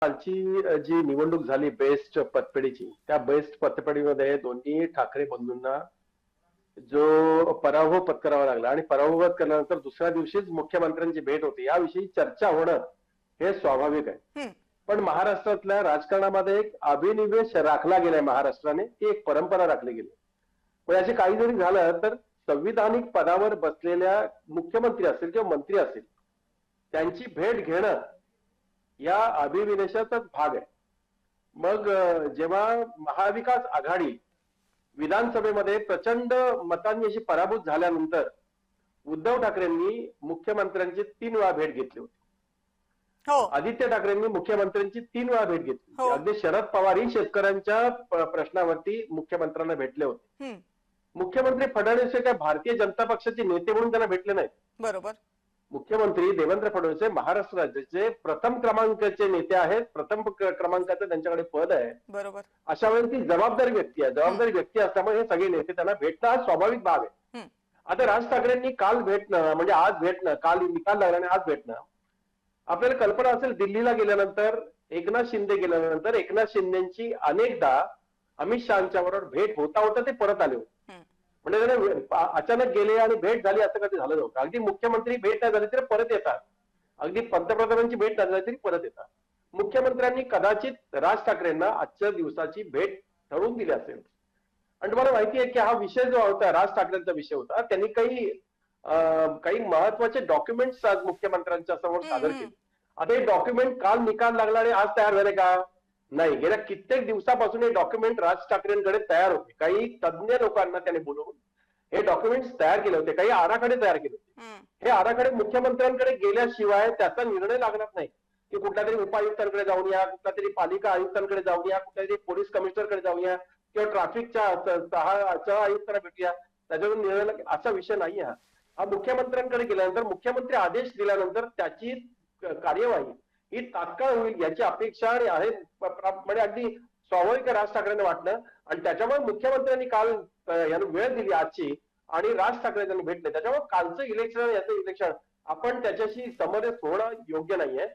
कालची जी निवडणूक झाली बेस्ट पतपेढीची, त्या बेस्ट पतपेढीमध्ये दोन्ही ठाकरे बंधूंना जो पराभव पत्करावा लागला आणि पराभव पत्करल्यानंतर दुसऱ्या दिवशीच मुख्यमंत्र्यांची भेट होती, याविषयी चर्चा होणं हे स्वाभाविक आहे. हं. पण महाराष्ट्रातल्या राजकारणामध्ये एक अभिनिवेश राखला गेलाय महाराष्ट्राने, ती एक परंपरा राखली गेली. पण याचे काही जरी झालं तर संविधानिक पदावर बसलेल्या मुख्यमंत्री असतील किंवा मंत्री असतील त्यांची भेट घेणं या अभिविन्यासाचाच भाग आहे. मग जेव्हा महाविकास आघाडी विधानसभेमध्ये प्रचंड मतांनी अशी पराभूत झाल्यानंतर उद्धव ठाकरेंनी मुख्यमंत्र्यांची 3 वेळा भेट घेतली होती. हो. आदित्य ठाकरेंनी मुख्यमंत्र्यांची 3 वेळा भेट घेतली. हो. अगदी शरद पवारही शेतकऱ्यांच्या प्रश्नावरती मुख्यमंत्र्यांना भेटले होते. हं. मुख्यमंत्री फडणवीस हे काय भारतीय जनता पक्षाचे नेते म्हणून त्यांना भेटले नाहीत. बरोबर. मुख्यमंत्री देवेंद्र फडणवीस हे महाराष्ट्र राज्याचे प्रथम क्रमांकाचे नेते आहेत. प्रथम क्रमांकाचं त्यांच्याकडे पद आहे. बरोबर. अशा वेळेस ती जबाबदारी व्यक्ती आहे. जबाबदारी व्यक्ती असल्यामुळे हे सगळे नेते त्यांना भेटणं हा स्वाभाविक भाग आहे. हं. आता राज ठाकरेंनी काल भेटणं म्हणजे आज भेटणं, काल निकाल लागला आणि आज भेटणं, आपल्याला कल्पना असेल दिल्लीला गेल्यानंतर एकनाथ शिंदे गेल्यानंतर एकनाथ शिंदेची अनेकदा अमित शहाच्या बरोबर भेट होता होता ते परत आले होते. हं. म्हणजे त्याने अचानक गेले आणि भेट झाली असं कधी झालं नव्हतं. अगदी मुख्यमंत्री भेट नाही झाली तरी परत येतात. अगदी पंतप्रधानांची भेट नाही झाली तरी परत येतात. मुख्यमंत्र्यांनी कदाचित राज ठाकरेंना आजच्या दिवसाची भेट ठरवून दिली असेल. आणि तुम्हाला माहिती आहे की हा विषय जो होता राज ठाकरेंचा विषय होता, त्यांनी काही महत्वाचे डॉक्युमेंट्स आज मुख्यमंत्र्यांच्या समोर सादर केले. आता हे डॉक्युमेंट काल निकाल लागला आणि आज तयार झाले का? नाही, गेल्या कित्येक दिवसापासून हे डॉक्युमेंट राज ठाकरेंकडे तयार होते. काही तज्ञ लोकांना त्याने बोलवून हे डॉक्युमेंट्स तयार केले होते, काही आराखडे तयार केले होते. हे आराखडे मुख्यमंत्र्यांकडे गेल्याशिवाय त्याचा निर्णय लागणार नाही की कुठल्या तरी उपायुक्तांकडे जाऊन या, कुठल्या तरी पालिका आयुक्तांकडे जाऊन या, कुठल्या तरी पोलीस कमिशनरकडे जाऊन या किंवा ट्रॅफिकच्या सह आयुक्तांना भेटूया, त्याच्यावर निर्णय असा विषय नाही. हा मुख्यमंत्र्यांकडे गेल्यानंतर मुख्यमंत्री आदेश दिल्यानंतर त्याची कार्यवाही ही तात्काळ होईल याची अपेक्षा आणि आहे. म्हणजे अगदी स्वाभाविक राज ठाकरेंना वाटलं आणि त्याच्यामुळे मुख्यमंत्र्यांनी काल याला वेळ दिली आजची आणि राज ठाकरे त्यांनी भेटले. त्याच्यामुळे कालचं इलेक्शन याचं इलेक्शन आपण त्याच्याशी समरस होणं योग्य नाहीये.